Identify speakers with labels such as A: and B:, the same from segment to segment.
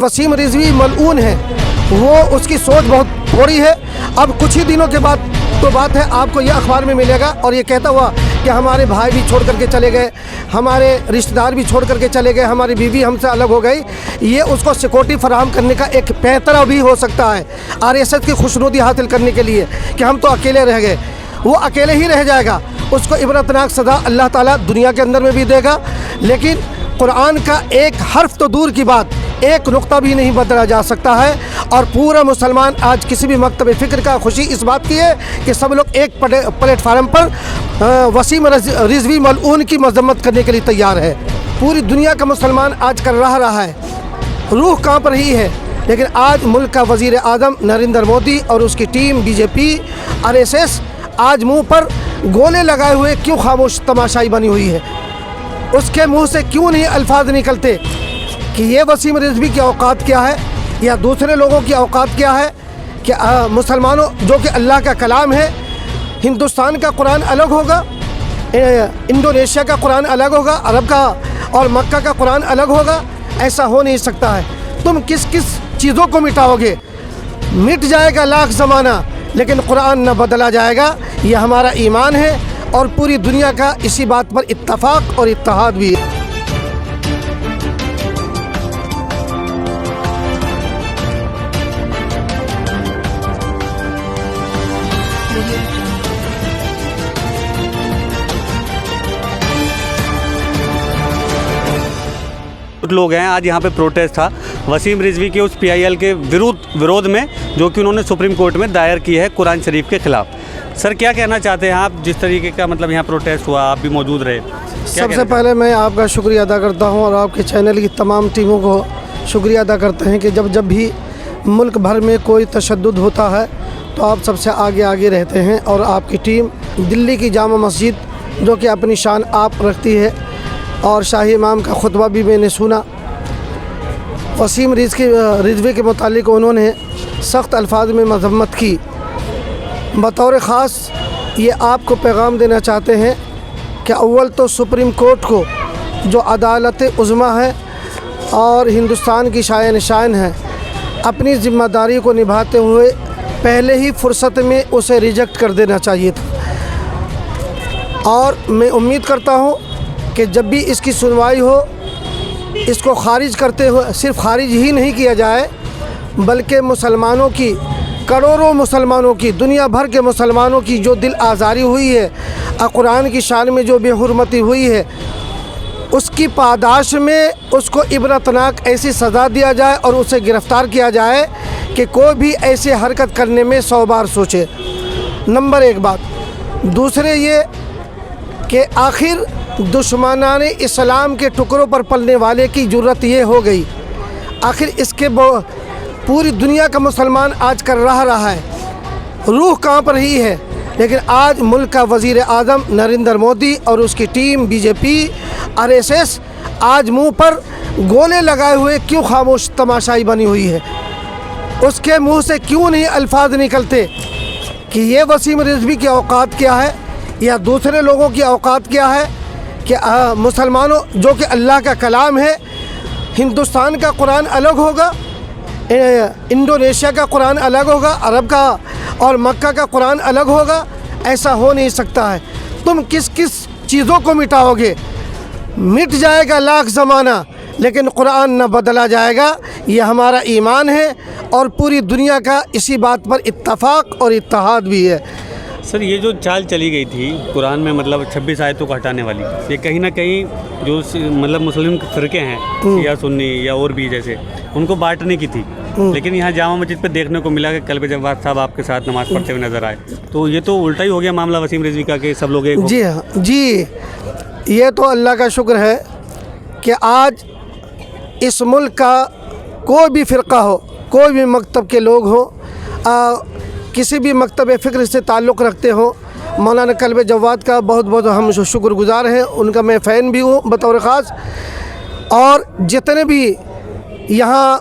A: वसीम रिजवी मलऊन है, वो उसकी सोच बहुत थोड़ी है। अब कुछ ही दिनों के बाद तो बात है, आपको ये अखबार में मिलेगा और ये कहता हुआ कि हमारे भाई भी छोड़ करके चले गए, हमारे रिश्तेदार भी छोड़ करके चले गए, हमारी बीवी हमसे अलग हो गई। ये उसको सिक्योरिटी फराहम करने का एक पैंतरा भी हो सकता है RSS की खुशनुदी हासिल करने के लिए कि हम तो अकेले रह गए। वो अकेले ही रह जाएगा, उसको इबरतनाक सज़ा अल्लाह ताला दुनिया के अंदर में भी देगा। लेकिन कुरान का एक हर्फ तो दूर की बात, एक नुक्ता भी नहीं बदला जा सकता है। और पूरा मुसलमान आज किसी भी मकतब फ़िक्र का खुशी इस बात की है कि सब लोग एक प्लेटफार्म पर वसीम रिजवी मलऊन की मजम्मत करने के लिए तैयार है। पूरी दुनिया का मुसलमान आज कर रहा है, रूह कांप रही है। लेकिन आज मुल्क का वज़ीर आज़म नरेंद्र मोदी और उसकी टीम BJP RSS आज मुँह पर गोले लगाए हुए क्यों खामोश तमाशाई बनी हुई है? उसके मुँह से क्यों नहीं अल्फाज निकलते कि ये वसीम रिजवी की औकात क्या है या दूसरे लोगों की औकात क्या है? कि मुसलमानों, जो कि अल्लाह का कलाम है, हिंदुस्तान का कुरान अलग होगा, इंडोनेशिया का कुरान अलग होगा, अरब का और मक्का का कुरान अलग होगा? ऐसा हो नहीं सकता है। तुम किस किस चीज़ों को मिटाओगे? मिट जाएगा लाख ज़माना, लेकिन कुरान न बदला जाएगा। ये हमारा ईमान है और पूरी दुनिया का इसी बात पर इत्तफाक और इत्तेहाद भी है।
B: लोग हैं, आज यहाँ पे प्रोटेस्ट था वसीम रिजवी के उस PIL के विरोध में जो कि उन्होंने सुप्रीम कोर्ट में दायर की है कुरान शरीफ के खिलाफ। सर, क्या कहना चाहते हैं आप? जिस तरीके का मतलब यहाँ प्रोटेस्ट हुआ, आप भी मौजूद रहे।
A: सबसे पहले मैं आपका शुक्रिया अदा करता हूँ और आपके चैनल की तमाम टीमों को शुक्रिया अदा करते हैं कि जब भी मुल्क भर में कोई तशद्दुद होता है तो आप सबसे आगे रहते हैं। और आपकी टीम दिल्ली की जामा मस्जिद, जो कि अपनी शान आप रखती है, और शाही इमाम का खुतबा भी मैंने सुना। वसीम रिजवी के मुतालिक उन्होंने सख्त अल्फाज में मजम्मत की। बतौर ख़ास ये आपको पैगाम देना चाहते हैं कि अव्वल तो सुप्रीम कोर्ट को, जो अदालत उज़्मा है और हिंदुस्तान की शान निशान है, अपनी ज़िम्मेदारी को निभाते हुए पहले ही फुर्सत में उसे रिजेक्ट कर देना चाहिए था। और मैं उम्मीद करता हूँ कि जब भी इसकी सुनवाई हो, इसको खारिज करते हुए सिर्फ खारिज ही नहीं किया जाए, बल्कि मुसलमानों की, करोड़ों मुसलमानों की, दुनिया भर के मुसलमानों की जो दिल आज़ारी हुई है, कुरान की शान में जो बेहुरमती हुई है, उसकी पादाश में उसको इबरतनाक ऐसी सज़ा दिया जाए और उसे गिरफ़्तार किया जाए कि कोई भी ऐसी हरकत करने में 100 बार सोचे। नंबर 1 बात। दूसरे ये कि आखिर दुश्मनाने इस्लाम के टुकड़ों पर पलने वाले की जुर्रत ये हो गई, आखिर इसके पूरी दुनिया का मुसलमान आज कर रहा है, रूह कांप रही है। लेकिन आज मुल्क का वज़ीर आज़म नरेंद्र मोदी और उसकी टीम BJP RSS आज मुंह पर गोले लगाए हुए क्यों खामोश तमाशाई बनी हुई है? उसके मुंह से क्यों नहीं अल्फाज निकलते कि ये वसीम रिजवी की औकात क्या है या दूसरे लोगों की औकात क्या है? कि मुसलमानों, जो कि अल्लाह का कलाम है, हिंदुस्तान का कुरान अलग होगा, इंडोनेशिया का कुरान अलग होगा, अरब का और मक्का का कुरान अलग होगा? ऐसा हो नहीं सकता है। तुम किस किस चीज़ों को मिटाओगे? मिट जाएगा लाख ज़माना, लेकिन कुरान न बदला जाएगा। ये हमारा ईमान है और पूरी दुनिया का इसी बात पर इत्तफाक और इत्तेहाद भी है।
B: सर, ये जो चाल चली गई थी कुरान में, मतलब 26 आयतों को हटाने वाली, ये कहीं ना कहीं जो मतलब मुस्लिम फ़िरके हैं या सुन्नी या और भी जैसे, उनको बांटने की थी। लेकिन यहाँ जामा मस्जिद पे देखने को मिला कि कल जवाद साहब आपके साथ नमाज़ पढ़ते हुए नज़र आए, तो ये तो उल्टा ही हो गया मामला वसीम रिजवी का कि सब लोग एक।
A: जी हाँ जी, ये तो अल्लाह का शुक्र है कि आज इस मुल्क का कोई भी फ़िरका हो, कोई भी मकतब के लोग हो, किसी भी मकतब फ़िक्र से ताल्लुक़ रखते हो, मौलाना कल्ब जवाद का बहुत बहुत हम शुक्रगुज़ार हैं, उनका मैं फ़ैन भी हूँ बतौर ख़ास। और जितने भी यहाँ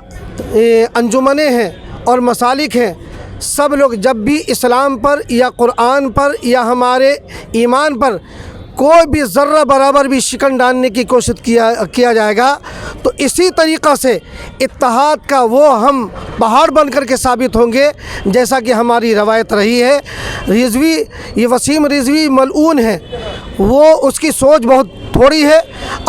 A: अंजुमनें हैं और मसालिक हैं, सब लोग जब भी इस्लाम पर या कुरान पर या हमारे ईमान पर कोई भी ज़र्रा बराबर भी शिकन डालने की कोशिश किया जाएगा तो इसी तरीक़ा से इत्तेहाद का वो हम पहाड़ बन कर के साबित होंगे, जैसा कि हमारी रवायत रही है। रिजवी, ये वसीम रिजवी मलऊन है, वो उसकी सोच बहुत थोड़ी है।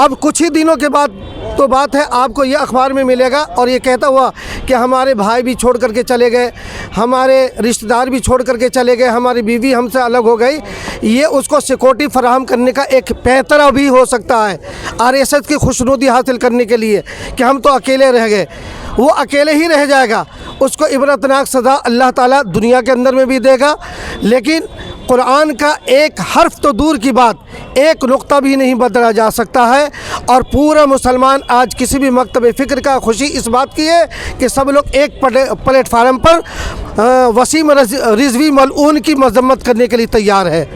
A: अब कुछ ही दिनों के बाद तो बात है, आपको ये अखबार में मिलेगा और ये कहता हुआ कि हमारे भाई भी छोड़ करके चले गए, हमारे रिश्तेदार भी छोड़ करके चले गए, हमारी बीवी हमसे अलग हो गई। ये उसको सिक्योरिटी फराहम करने का एक पैंतरा भी हो सकता है आरएसएस की खुशनुदी हासिल करने के लिए कि हम तो अकेले रह गए। वो अकेले ही रह जाएगा, उसको इबरतनाक सज़ा अल्लाह ताला दुनिया के अंदर में भी देगा। लेकिन कुरान का एक हर्फ तो दूर की बात, एक नुक्ता भी नहीं बदला जा सकता है। और पूरा मुसलमान आज किसी भी मकतब फ़िक्र का खुशी इस बात की है कि सब लोग एक प्लेटफार्म पर वसीम रिजवी मलऊन की मजम्मत करने के लिए तैयार है।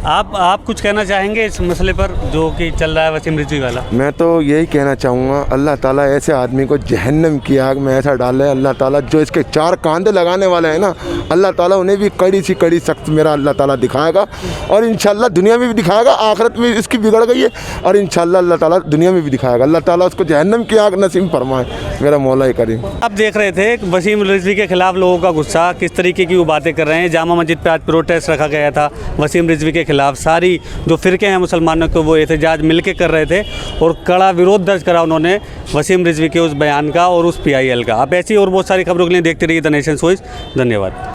B: आप कुछ कहना चाहेंगे इस मसले पर जो कि चल रहा है वसीम रिजवी वाला?
C: मैं तो यही कहना चाहूँगा, अल्लाह ताला ऐसे आदमी को जहन्नम की आग में ऐसा डाले। अल्लाह ताला जो इसके चार कांधे लगाने वाले हैं ना, अल्लाह ताला उन्हें भी कड़ी सी कड़ी सख्त मेरा अल्लाह ताला दिखाएगा और इंशाल्लाह दुनिया में भी दिखाएगा, आखिरत में इसकी बिगड़ गई है और इंशाल्लाह अल्लाह ताला दुनिया में भी दिखाएगा। अल्लाह ताला उसको जहन्नम की आग नसीब फरमाए, मेरा मौला करीम।
B: आप देख रहे थे वसीम रिजवी के खिलाफ लोगों का गुस्सा, किस तरीके की वो बातें कर रहे हैं। जामा मस्जिद पे आज प्रोटेस्ट रखा गया था वसीम रिजवी के खिलाफ। सारी जो फ़िरके हैं मुसलमानों को वो एहतजाज मिल के कर रहे थे और कड़ा विरोध दर्ज करा उन्होंने वसीम रिजवी के उस बयान का और उस PIL का। आप ऐसी और बहुत सारी खबरों के लिए देखते रहिए द नेशन वॉइस। धन्यवाद।